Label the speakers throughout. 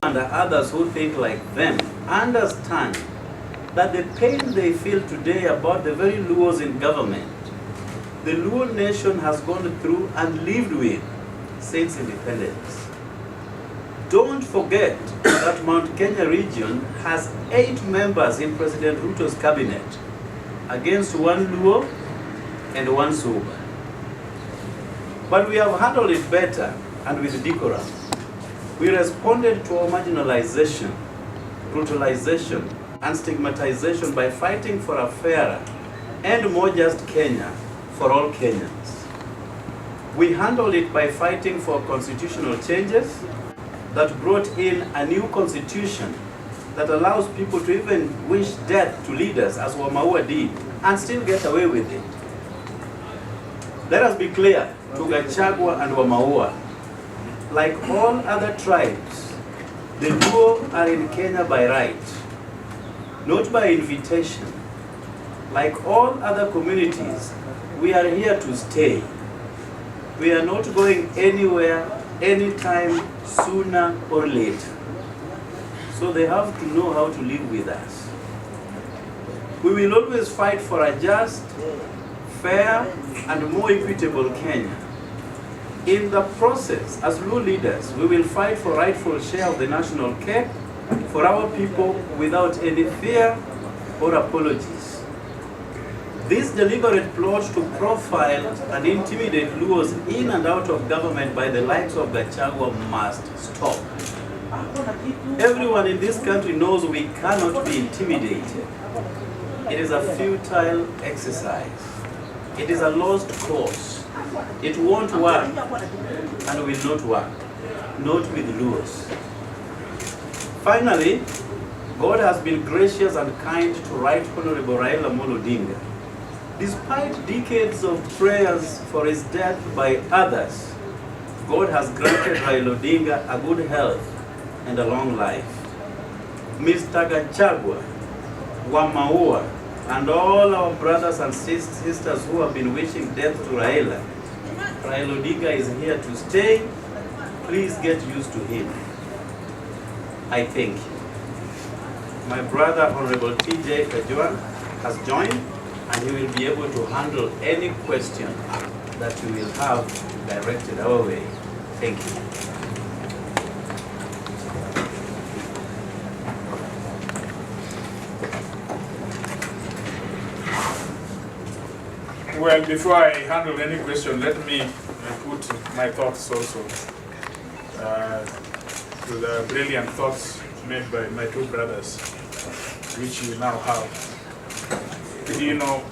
Speaker 1: And others who think like them understand that the pain they feel today about the very LUOs in government, the LUO nation has gone through and lived with since independence. Don't forget that Mount Kenya region has 8 members in President Ruto's cabinet against 1 LUO and 1 Suba. But we have handled it better and with decorum. We responded to our marginalization, brutalization, and stigmatization by fighting for a fairer and more just Kenya for all Kenyans. We handled it by fighting for constitutional changes that brought in a new constitution that allows people to even wish death to leaders, as Wamaua did, and still get away with it. Let us be clear to Gachagua and Wamaua. Like all other tribes, the Luo are in Kenya by right, not by invitation. Like all other communities, we are here to stay. We are not going anywhere, anytime, sooner or later. So they have to know how to live with us. We will always fight for a just, fair, and more equitable Kenya. In the process, as LUO leaders, we will fight for rightful share of the national cake for our people without any fear or apologies. This deliberate plot to profile and intimidate LUOs in and out of government by the likes of Gachagua must stop. Everyone in this country knows we cannot be intimidated. It is a futile exercise. It is a lost cause. It won't work and will not work, not with LUOs. Finally, God has been gracious and kind to Right Honorable Raila Odinga. Despite decades of prayers for his death by others, God has granted Raila Odinga a good health and a long life. Mr. Gachagua, Wamaua, and all our brothers and sisters who have been wishing death to Raila Odinga is here to stay. Please get used to him. I thank you. My brother, Honorable TJ Kajwan, has joined, and he will be able to handle any question that you will have directed our way. Thank you.
Speaker 2: Well, before I handle any question, let me put my thoughts also to the brilliant thoughts made by my 2 brothers, which you now have. You know,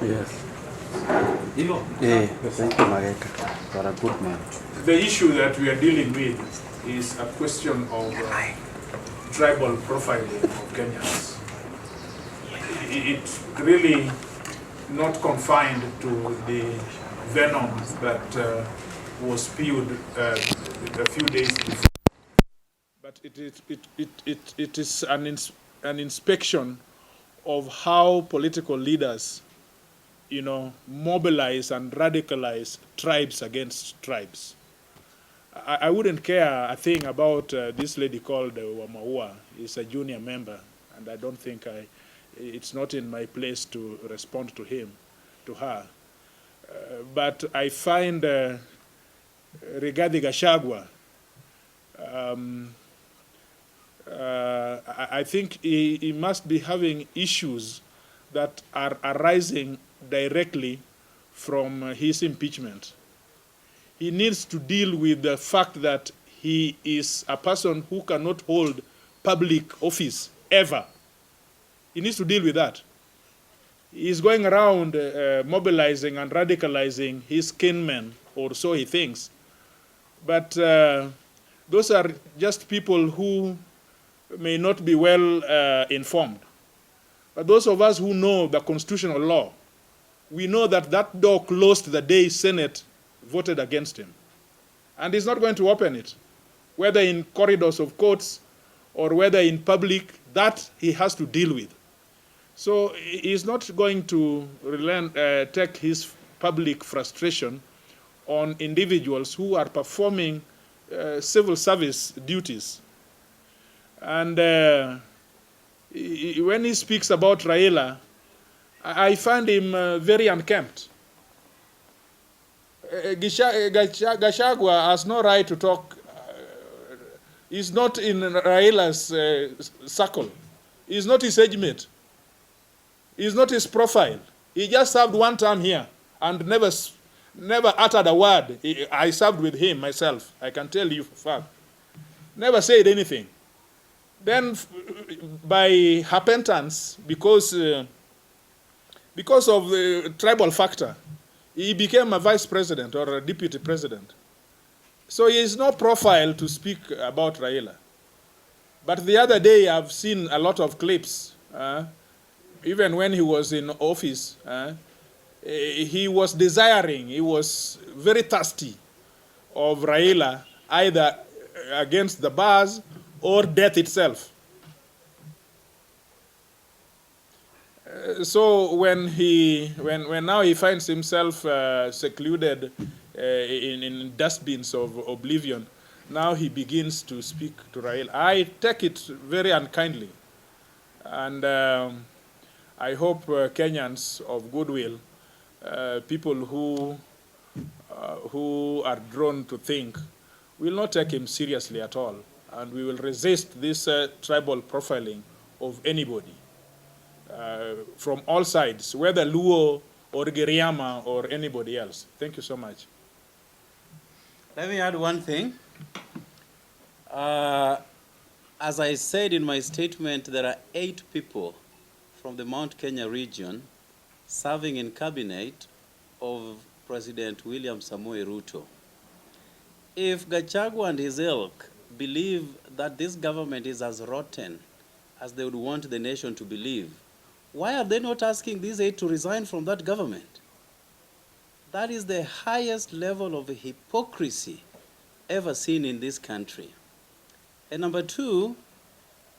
Speaker 3: yes. Thank you, Mageka, for a good man.
Speaker 2: The issue that we are dealing with is a question of tribal profiling of Kenyans. It's really not confined to the venom that was spewed a few days before. But it is an inspection of how political leaders, you know, mobilize and radicalize tribes against tribes. I wouldn't care a thing about this lady called Wamaua. Is a junior member, and I don't think it's not in my place to respond to her. But I find regarding Gachagua, I think he must be having issues that are arising directly from his impeachment. He needs to deal with the fact that he is a person who cannot hold public office ever. He needs to deal with that. He's going around mobilizing and radicalizing his kinmen, or so he thinks. But those are just people who may not be well informed. But those of us who know the constitutional law, we know that that door closed the day Senate voted against him. And he's not going to open it, whether in corridors of courts or whether in public. That he has to deal with. So he's not going to take his public frustration on individuals who are performing civil service duties. And when he speaks about Raila, I find him very unkempt. Gachagua has no right to talk. He's not in Raila's circle. He's not his age mate. He's not his profile. He just served one term here and never uttered a word. I served with him myself. I can tell you for a fact. Never said anything. Then, by happenstance, because of the tribal factor, he became a vice president or a deputy president. So he has no profile to speak about Raila. But the other day, I've seen a lot of clips. Even when he was in office, he was desiring, he was very thirsty of Raila, either against the bars or death itself. So when now he finds himself secluded in dustbins of oblivion, now he begins to speak to Raila. I take it very unkindly, and I hope Kenyans of goodwill, people who are drawn to think, will not take him seriously at all, and we will resist this tribal profiling of anybody from all sides, whether Luo or Giriama or anybody else. Thank you so much.
Speaker 1: Let me add one thing. As I said in my statement, there are 8 people from the Mount Kenya region serving in cabinet of President William Samoei Ruto. If Gachagua and his ilk believe that this government is as rotten as they would want the nation to believe, why are they not asking these 8 to resign from that government? That is the highest level of hypocrisy ever seen in this country. And number 2,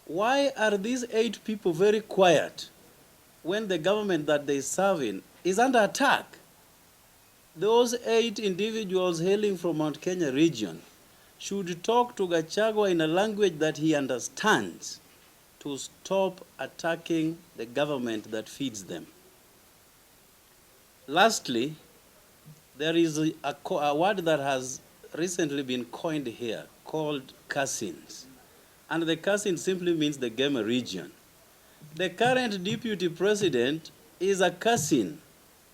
Speaker 1: why are these 8 people very quiet when the government that they serve in is under attack? Those 8 individuals hailing from Mount Kenya region should talk to Gachagua in a language that he understands to stop attacking the government that feeds them. Lastly, there is a word that has recently been coined here called Cousins. And the Cousin simply means the Gema region. The current deputy president is a cousin,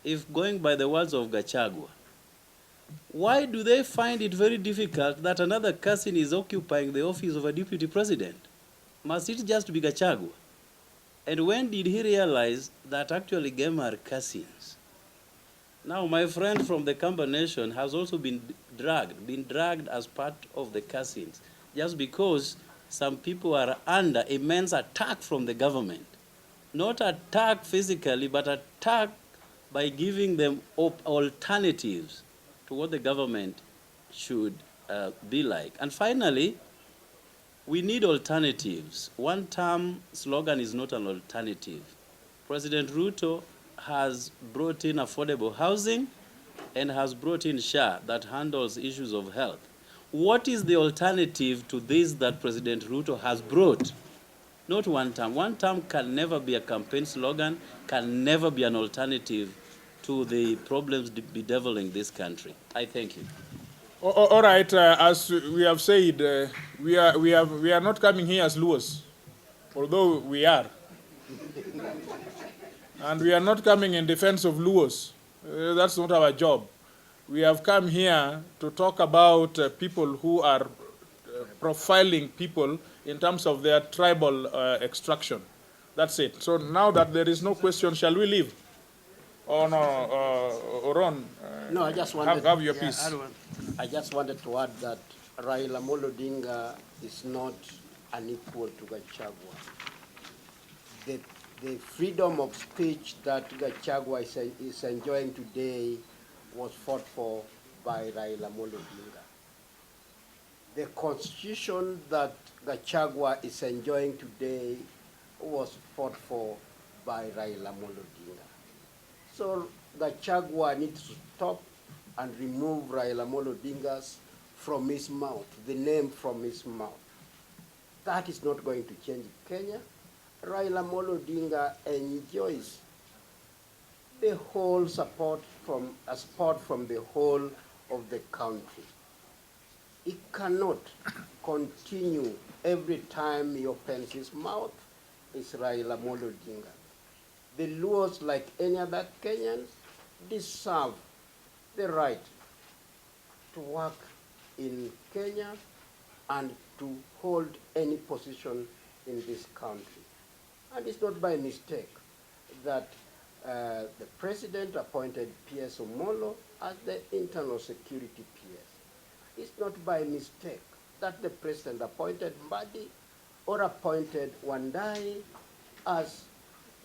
Speaker 1: if going by the words of Gachagua. Why do they find it very difficult that another cousin is occupying the office of a deputy president? Must it just be Gachagua? And when did he realize that actually Gema are cousins? Now, my friend from the Kamba Nation has also been dragged as part of the cousins, just because some people are under immense attack from the government. Not attack physically, but attack by giving them alternatives to what the government should be like. And finally, we need alternatives. One-term slogan is not an alternative. President Ruto has brought in affordable housing and has brought in SHA that handles issues of health. What is the alternative to this that President Ruto has brought? Not one term. One term can never be a campaign slogan, can never be an alternative to the problems bedeviling this country. I thank you.
Speaker 2: All right, as we have said, we are not coming here as LUOs, although we are. And we are not coming in defense of LUOs. That's not our job. We have come here to talk about people who are profiling people in terms of their tribal extraction. That's it. So now that there is no question, shall we leave? Oh no, Ron.
Speaker 4: No, I just wanted
Speaker 2: have your piece.
Speaker 4: I just wanted to add that Raila Odinga is not unequal to Gachagua. The freedom of speech that Gachagua is enjoying today was fought for by Raila Odinga. The constitution that Gachagua is enjoying today was fought for by Raila Odinga. So Gachagua needs to stop and remove Raila Odinga's from his mouth, the name from his mouth. That is not going to change Kenya. Raila Odinga enjoys the whole support from the whole of the country. He cannot continue every time he opens his mouth is Raila Odinga. The Luos, like any other Kenyans, deserve the right to work in Kenya and to hold any position in this country. And it's not by mistake that the president appointed P.S. Omolo as the internal security PS. It's not by mistake that the president appointed Mbadi or appointed Wandai as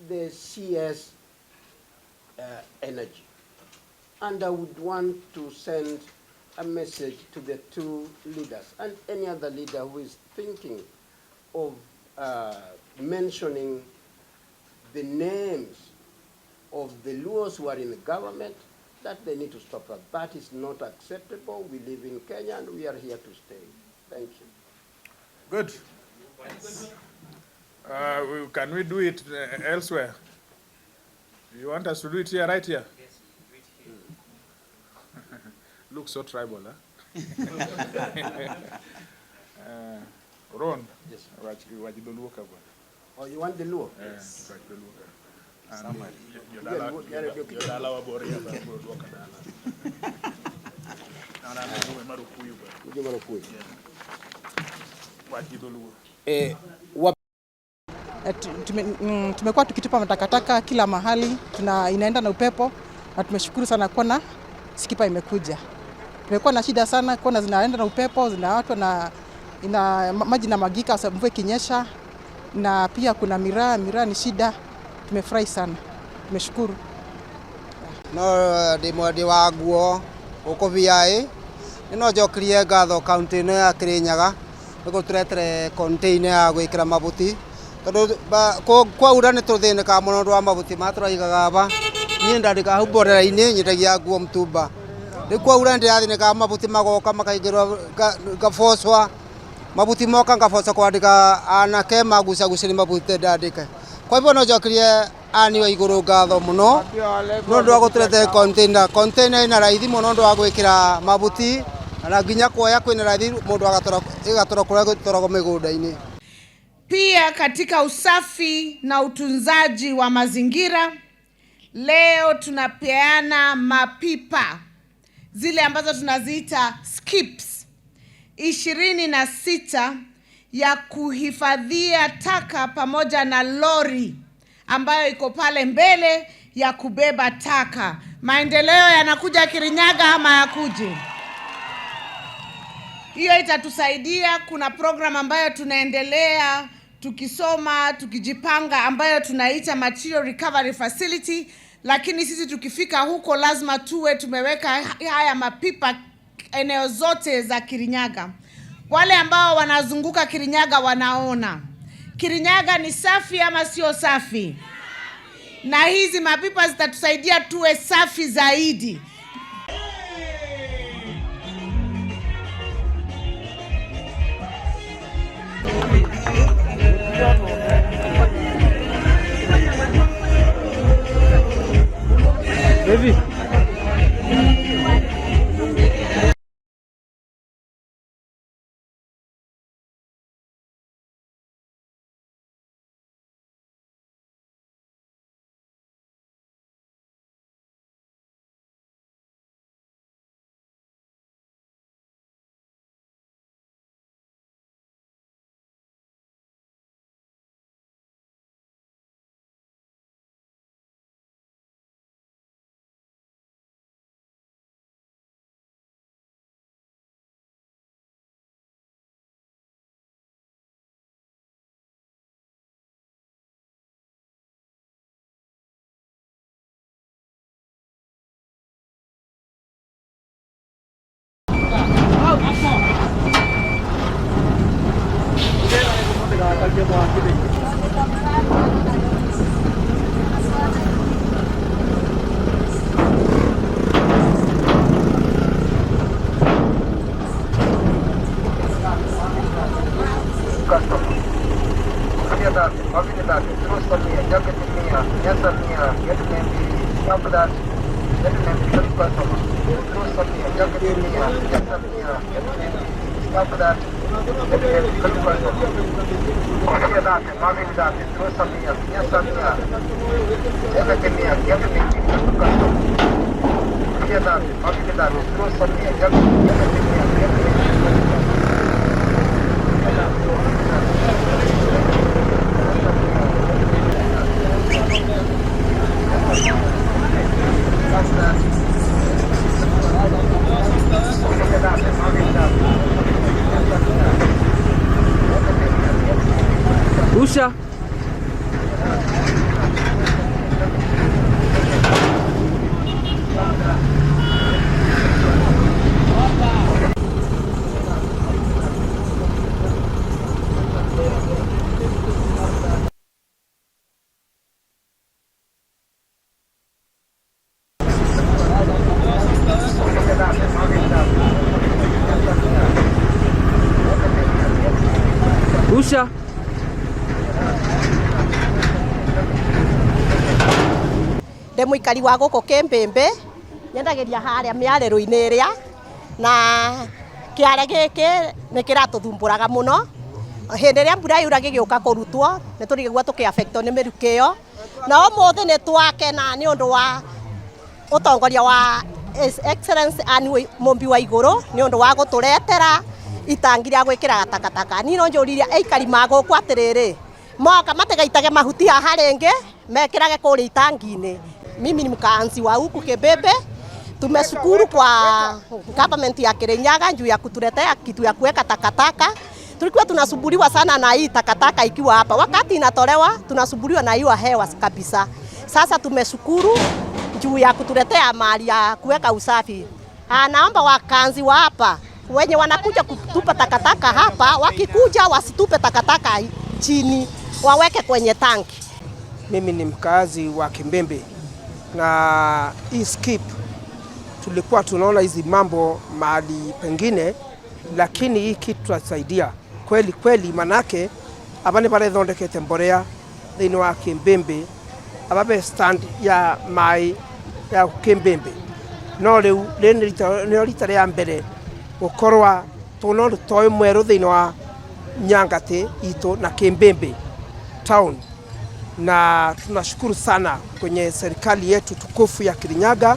Speaker 4: the CS Energy. And I would want to send a message to the two leaders and any other leader who is thinking of mentioning the names of the Luos who are in the government, that they need to stop that. That is not acceptable. We live in Kenya and we are here to stay. Thank you.
Speaker 2: Good. Can we do it elsewhere? You want us to do it here, right here?
Speaker 5: Yes, do it here.
Speaker 2: Looks so tribal, huh? Ron,
Speaker 4: Yes. Oh, you want the Luo?
Speaker 2: Yes.
Speaker 3: Somewhere.
Speaker 6: Tumekuwa tukitupa matakataka kila mahali, inaenda na upepo, na tumeshukuru sana kuona Skipa imekuja. Tumekuwa na shida sana kuona zinaenda na upepo, zinawatwa na maji na magika sababu mvua ikinyesha, na pia kuna miraa ni shida. Tumefurahi sana. Tumeshukuru.
Speaker 7: No ndi wa nguo uko viai no jokrie ngatho county no ya Kirinyaga niko turetere container ya gwikira mabuti tondu kwa ura ni tuthinika muno ndwa mabuti maturaigaga aba ni ndandika hu borera-ini nyitagia nguo mtumba ni kwa ura ndirathinika mabuti magoka makaigirwa gafoswa mabuti moka ngafoswa kwandika anake magucaguciri mabuti ndandike kwa hivyo no jokrie ani wa iguru ngatho muno no ndo aguturete container ina raithi muno ndo agwikira mabuti na nginya kuoya kwina raithi mundu agatora kuria gutorogo migunda-ini.
Speaker 8: Pia katika usafi na utunzaji wa mazingira, leo tunapeana mapipa zile ambazo tunaziita skips 26 ya kuhifadhia taka pamoja na lori ambayo iko pale mbele ya kubeba taka. Maendeleo yanakuja Kirinyaga ama yakuje? Hiyo itatusaidia. Kuna program ambayo tunaendelea tukisoma, tukijipanga, ambayo tunaita Material Recovery Facility, lakini sisi tukifika huko lazima tuwe tumeweka haya mapipa eneo zote za Kirinyaga. Wale ambao wanazunguka Kirinyaga wanaona Kirinyaga ni safi ama sio safi? Na hizi mapipa zitatusaidia tuwe safi zaidi.
Speaker 3: Baby. Yes, Samia, get me stop that. Get me through Samia, get me yes, Samia, get me stop that. Get me through Samia. Okay, that, moving that through Samia, yes, Samia. Get me through Samia. Okay, that, moving that through Samia, get me
Speaker 9: Usha. Usha.
Speaker 10: Ndĩ mũikari wa gũkũ Kĩmbĩmbĩ, nyendageria harĩa mĩarĩro-inĩ ĩrĩa, na kĩare gĩkĩ nĩ kĩratũthumbũraga mũno. Hĩndĩ ĩrĩa mbura yura gĩgĩũka kũrutwo, nĩ tũrigagwo tũkĩ-affectwo nĩ mĩrukĩ ĩyo. Na ũmũthĩ nĩ twakena nĩ ũndũ wa ũtongoria wa His Excellency Anne Mũmbi wa igũrũ nĩ ũndũ wa gũtũretera itangi rĩa gwĩkĩra takataka. Niĩ no njũririe aikari ma gũkũ atĩrĩrĩ, moka matigaitage mahuti haha rĩngĩ, mekĩrage kũrĩa itangi-inĩ. Mimi ni mkaanzi wa huku Kĩmbĩmbĩ. Tumeshukuru kwa government ya Kirinyaga juu ya kutuletea kitu ya kuweka takataka. Tulikuwa tunasumbuliwa sana na hii takataka ikiwa hapa. Wakati inatolewa tunasumbuliwa na hiyo hewa kabisa. Sasa tumeshukuru juu ya kutuletea mahali ya kuweka usafi. Naomba wakaanzi wa hapa wenye wanakuja kutupa takataka hapa, wakikuja wasitupe takataka chini, waweke kwenye tanki.
Speaker 11: Mimi ni mkazi wa Kĩmbĩmbĩ na hii skip tulikuwa tunaona hizi mambo mahali pengine, lakini hii kitu tutasaidia kweli kweli, manake abane bare thondekete mborea thĩinĩ wa Kĩmbĩmbĩ, ababe stand ya mai ya Kĩmbĩmbĩ. No rĩu nĩ rita rĩa mbere gũkorwa tũno tũĩ mwerũ thĩinĩ wa Nyangatĩ itũ na Kĩmbĩmbĩ town, na tunashukuru sana kwenye serikali yetu tukufu ya Kirinyaga,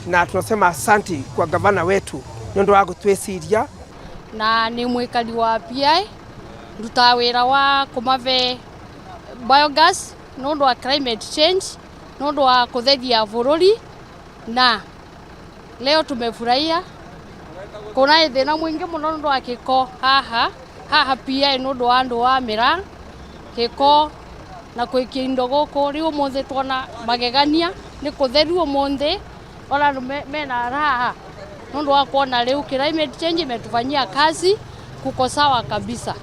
Speaker 11: na tunasema asanti kwa gavana wetu nĩũndũ wa gũtwĩciria.
Speaker 12: Na nĩ mũikari wa PI ndutaga wĩra wa kũmabe biogas nĩũndũ wa climate change, nĩũndũ wa kũtheria bũrũri, na leo tumefurahia kuna thĩna mũingĩ mũno nĩũndũ wa gĩko haha PI nĩũndũ wa andũ wa mĩra gĩko na kwĩkia indo gũkũ. Rĩu ũmũthĩ tuona magegania nĩ kũtheru ũmũthĩ, ona andũ mena raha nĩũndũ wa kuona rĩu climate change imetufanyia kazi, kuko sawa kabisa.